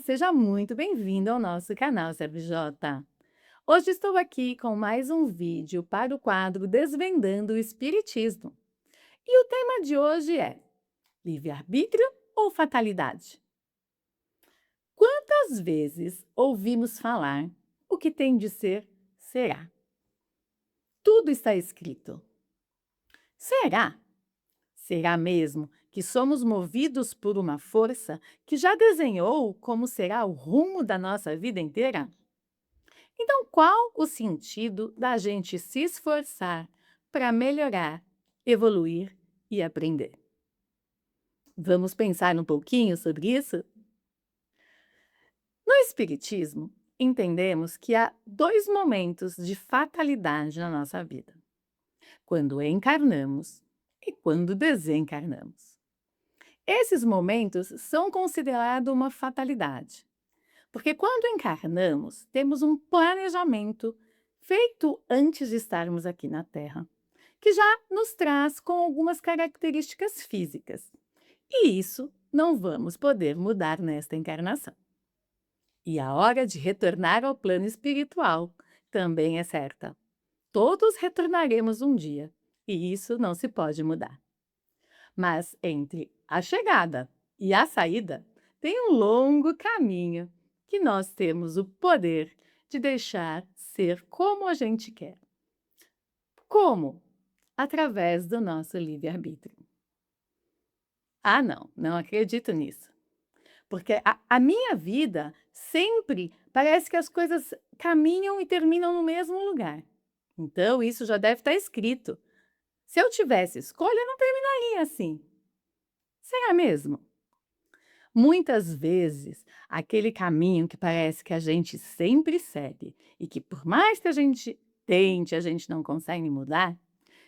seja muito bem-vindo ao nosso canal CRJ. Hoje estou aqui com mais um vídeo para o quadro Desvendando o Espiritismo. E o tema de hoje é: livre-arbítrio ou fatalidade? Quantas vezes ouvimos falar o que tem de ser, será? Tudo está escrito. Será? Será mesmo que somos movidos por uma força que já desenhou como será o rumo da nossa vida inteira? Então, qual o sentido da gente se esforçar para melhorar, evoluir e aprender? Vamos pensar um pouquinho sobre isso? No Espiritismo, entendemos que há dois momentos de fatalidade na nossa vida: quando encarnamos e quando desencarnamos. Esses momentos são considerados uma fatalidade, porque quando encarnamos, temos um planejamento feito antes de estarmos aqui na Terra, que já nos traz com algumas características físicas. E isso não vamos poder mudar nesta encarnação. E a hora de retornar ao plano espiritual também é certa. Todos retornaremos um dia, e isso não se pode mudar. Mas entre a chegada e a saída, tem um longo caminho que nós temos o poder de deixar ser como a gente quer. Como? Através do nosso livre-arbítrio. Ah, não, não acredito nisso. Porque a minha vida sempre parece que as coisas caminham e terminam no mesmo lugar. Então, isso já deve estar escrito. Se eu tivesse escolha, não terminaria assim. Será mesmo? Muitas vezes, aquele caminho que parece que a gente sempre segue e que, por mais que a gente tente, a gente não consegue mudar,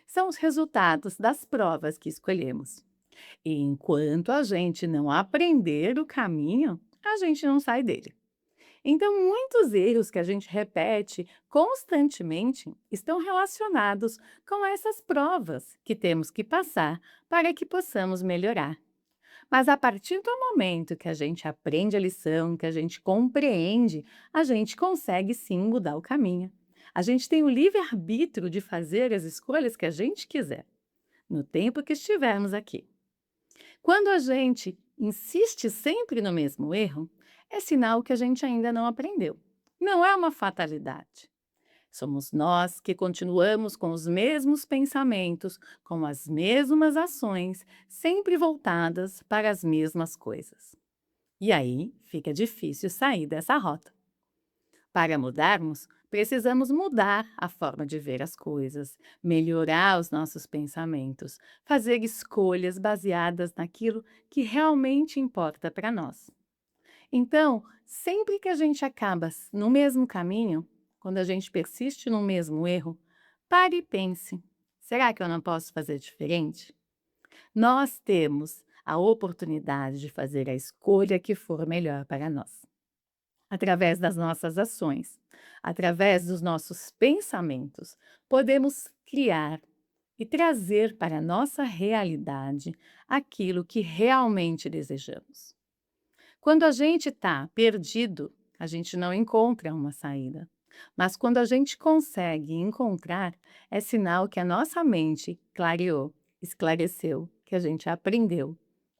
são os resultados das provas que escolhemos. E enquanto a gente não aprender o caminho, a gente não sai dele. Então, muitos erros que a gente repete constantemente estão relacionados com essas provas que temos que passar para que possamos melhorar. Mas a partir do momento que a gente aprende a lição, que a gente compreende, a gente consegue sim mudar o caminho. A gente tem o livre-arbítrio de fazer as escolhas que a gente quiser, no tempo que estivermos aqui. Quando a gente insiste sempre no mesmo erro, é sinal que a gente ainda não aprendeu. Não é uma fatalidade. Somos nós que continuamos com os mesmos pensamentos, com as mesmas ações, sempre voltadas para as mesmas coisas. E aí fica difícil sair dessa rota. Para mudarmos, precisamos mudar a forma de ver as coisas, melhorar os nossos pensamentos, fazer escolhas baseadas naquilo que realmente importa para nós. Então, sempre que a gente acaba no mesmo caminho, quando a gente persiste no mesmo erro, pare e pense: será que eu não posso fazer diferente? Nós temos a oportunidade de fazer a escolha que for melhor para nós, através das nossas ações, através dos nossos pensamentos, podemos criar e trazer para a nossa realidade aquilo que realmente desejamos. Quando a gente está perdido, a gente não encontra uma saída. Mas quando a gente consegue encontrar, é sinal que a nossa mente clareou, esclareceu, que a gente aprendeu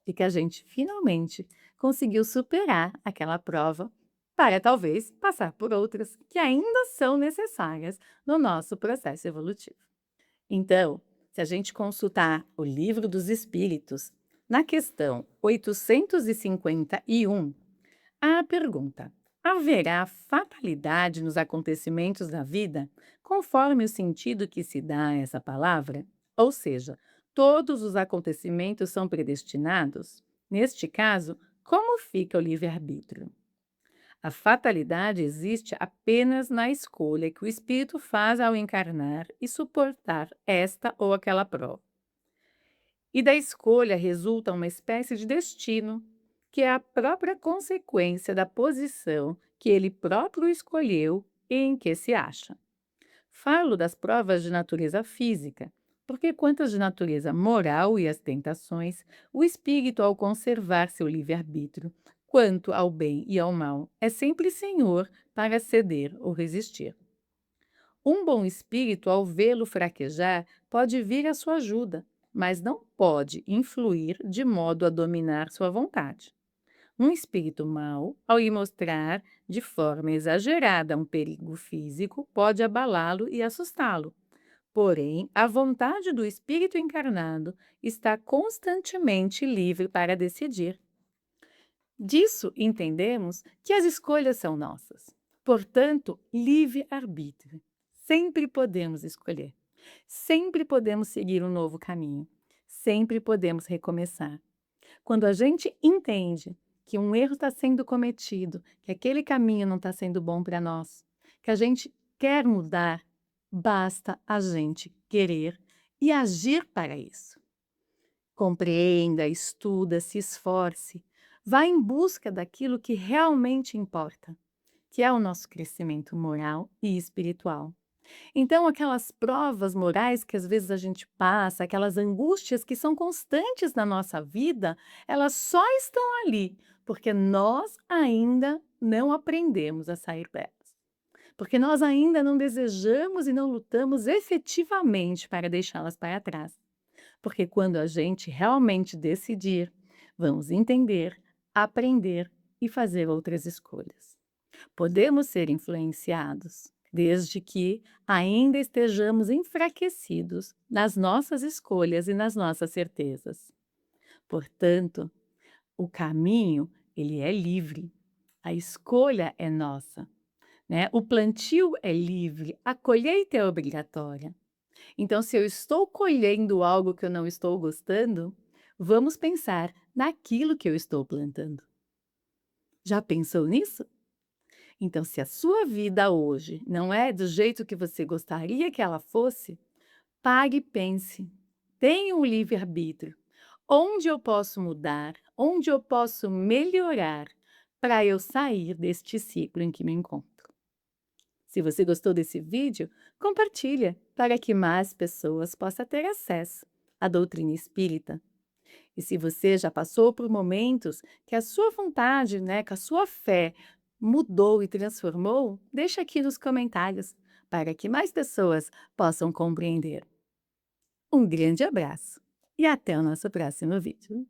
e que a gente finalmente conseguiu superar aquela prova para talvez passar por outras que ainda são necessárias no nosso processo evolutivo. Então, se a gente consultar o Livro dos Espíritos, na questão 851, há a pergunta: haverá fatalidade nos acontecimentos da vida, conforme o sentido que se dá a essa palavra? Ou seja, todos os acontecimentos são predestinados? Neste caso, como fica o livre-arbítrio? A fatalidade existe apenas na escolha que o espírito faz ao encarnar e suportar esta ou aquela prova. E da escolha resulta uma espécie de destino, que é a própria consequência da posição que ele próprio escolheu e em que se acha. Falo das provas de natureza física, porque quanto às de natureza moral e as tentações, o espírito, ao conservar seu livre-arbítrio, Quanto ao bem e ao mal, é sempre senhor para ceder ou resistir. Um bom espírito, ao vê-lo fraquejar, pode vir à sua ajuda, mas não pode influir de modo a dominar sua vontade. Um espírito mau, ao lhe mostrar de forma exagerada um perigo físico, pode abalá-lo e assustá-lo. Porém, a vontade do espírito encarnado está constantemente livre para decidir. Disso entendemos que as escolhas são nossas. Portanto, livre-arbítrio. Sempre podemos escolher. Sempre podemos seguir um novo caminho. Sempre podemos recomeçar. Quando a gente entende que um erro está sendo cometido, que aquele caminho não está sendo bom para nós, que a gente quer mudar, basta a gente querer e agir para isso. Compreenda, estuda, se esforce, vá em busca daquilo que realmente importa, que é o nosso crescimento moral e espiritual. Então, aquelas provas morais que às vezes a gente passa, aquelas angústias que são constantes na nossa vida, elas só estão ali porque nós ainda não aprendemos a sair delas. Porque nós ainda não desejamos e não lutamos efetivamente para deixá-las para trás. Porque quando a gente realmente decidir, vamos entender, aprender e fazer outras escolhas. Podemos ser influenciados, desde que ainda estejamos enfraquecidos nas nossas escolhas e nas nossas certezas. Portanto, o caminho, ele é livre, a escolha é nossa, né? O plantio é livre, a colheita é obrigatória. Então, se eu estou colhendo algo que eu não estou gostando, vamos pensar naquilo que eu estou plantando. Já pensou nisso? Então, se a sua vida hoje não é do jeito que você gostaria que ela fosse, pare e pense. Tenha um livre-arbítrio. Onde eu posso mudar? Onde eu posso melhorar para eu sair deste ciclo em que me encontro? Se você gostou desse vídeo, compartilha para que mais pessoas possam ter acesso à doutrina espírita. E se você já passou por momentos que a sua vontade, né, que a sua fé mudou e transformou, deixa aqui nos comentários para que mais pessoas possam compreender. Um grande abraço e até o nosso próximo vídeo.